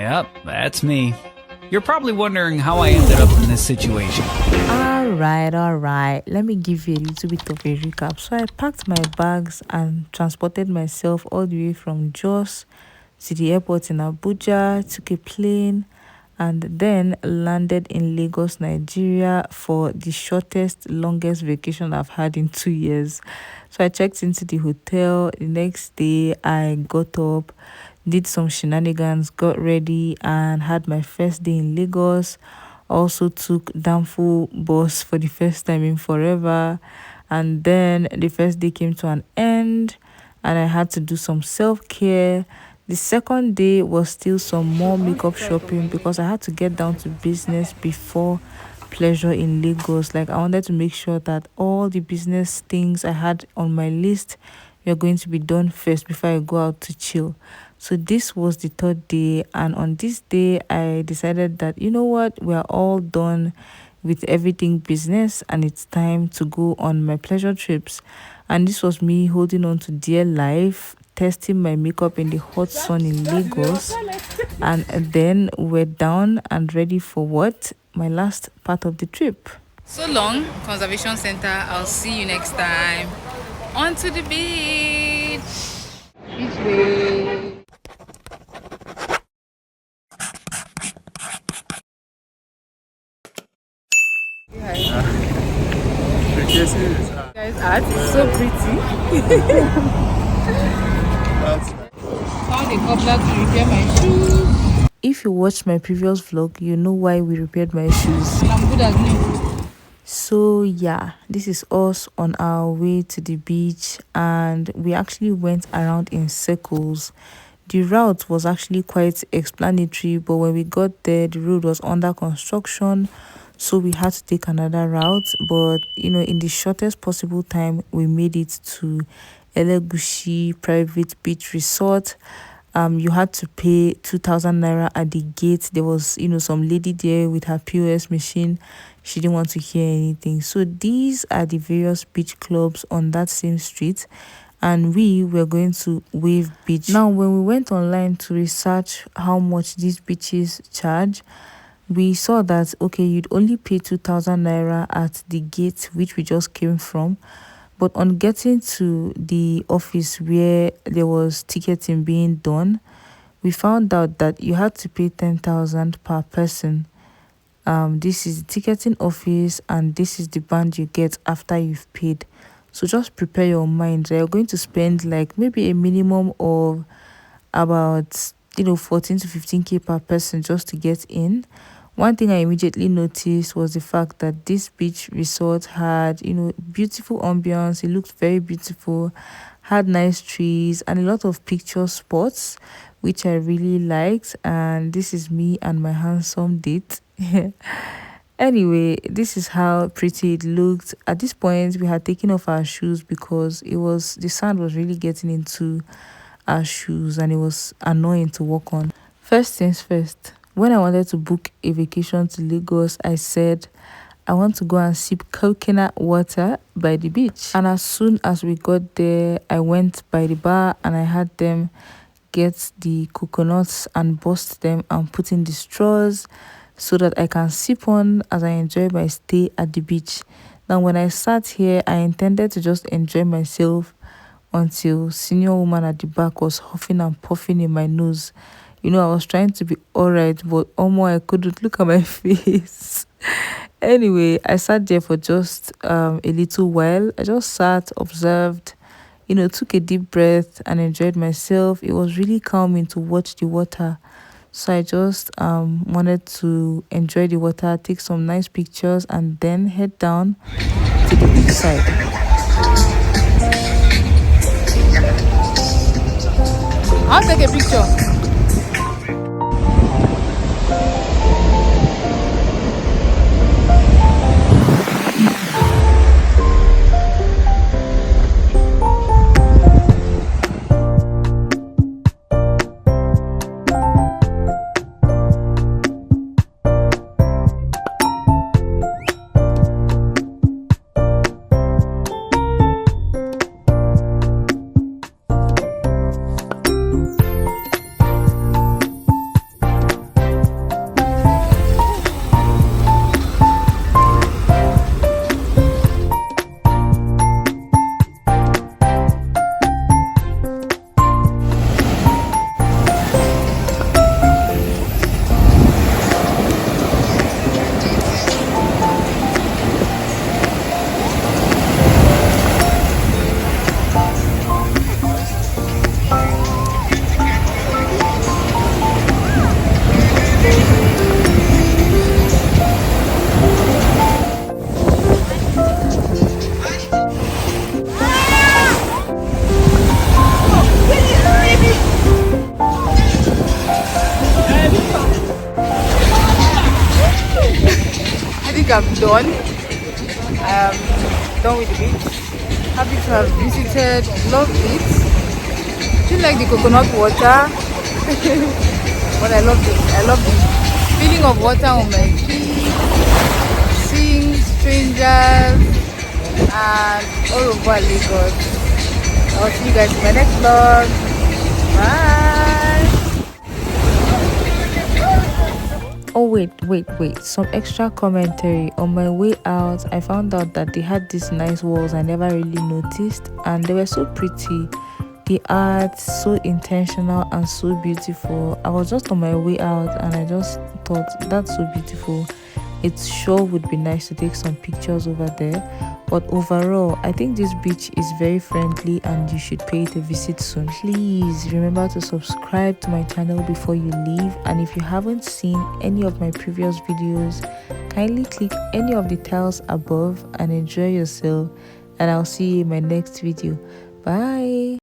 Yep, that's me. You're probably wondering how I ended up in this situation. Alright. Let me give you a little bit of a recap. So I packed my bags and transported myself all the way from Jos to the airport in Abuja, took a plane, and then landed in Lagos, Nigeria for the shortest, longest vacation I've had in 2 years. So I checked into the hotel. The next day, I got up, did some shenanigans, got ready, and had my first day in Lagos. Also took Danfo bus for the first time in forever. And then the first day came to an end, and I had to do some self-care. The second day was still some more makeup shopping because I had to get down to business before pleasure in Lagos. Like, I wanted to make sure that all the business things I had on my list were going to be done first before I go out to chill. So this was the third day, and on this day I decided that, you know what, we are all done with everything business and it's time to go on my pleasure trips. And this was me holding on to dear life, testing my makeup in the hot sun in Lagos, and then we're down and ready for what? My last part of the trip. So long, Conservation Center. I'll see you next time. On to the beach. Beach way. Guys, art is so pretty. Found a cobbler to repair my shoes. If you watched my previous vlog, you know why we repaired my shoes. I'm good as new. So yeah, this is us on our way to the beach, and we actually went around in circles. The route was actually quite explanatory, but when we got there, the road was under construction, so we had to take another route. But in the shortest possible time, we made it to Elegushi Private Beach Resort. You had to pay 2,000 naira at the gate. There was some lady there with her POS machine. She didn't want to hear anything. So these are the various beach clubs on that same street, and we were going to Wave Beach. Now, when we went online to research how much these beaches charge, we saw that okay, you'd only pay 2,000 naira at the gate, which we just came from. But on getting to the office where there was ticketing being done, we found out that you had to pay 10,000 per person. This is the ticketing office, and this is the band you get after you've paid. So just prepare your mind. You're going to spend like maybe a minimum of about 14 to 15k per person just to get in. One thing I immediately noticed was the fact that this beach resort had beautiful ambience. It looked very beautiful, had nice trees and a lot of picture spots, which I really liked. And this is me and my handsome date. Anyway, this is how pretty it looked. At this point, we had taken off our shoes because the sand was really getting into our shoes and it was annoying to walk on. First things first, when I wanted to book a vacation to Lagos, I said I want to go and sip coconut water by the beach. And as soon as we got there, I went by the bar and I had them get the coconuts and burst them and put in the straws so that I can sip on as I enjoy my stay at the beach. Now, when I sat here, I intended to just enjoy myself until senior woman at the back was huffing and puffing in my nose. I was trying to be alright, but I couldn't look at my face. Anyway, I sat there for just a little while. I just sat, observed, took a deep breath and enjoyed myself. It was really calming to watch the water. So I just wanted to enjoy the water, take some nice pictures, and then head down to the beach side. I'll take a picture. done. I am done with the beach. Happy to have visited. Love it. Feel like the coconut water. But I love it. I love the feeling of water on my feet. Seeing strangers and all over Lagos. I'll see you guys in my next vlog. Bye. Oh wait, some extra commentary. On my way out, I found out that they had these nice walls I never really noticed, and they were so pretty. The art so intentional and so beautiful. I was just on my way out and I just thought, that's so beautiful. It sure would be nice to take some pictures over there. But overall, I think this beach is very friendly and you should pay it a visit soon. Please remember to subscribe to my channel before you leave, and if you haven't seen any of my previous videos, kindly click any of the tiles above and enjoy yourself, and I'll see you in my next video. Bye.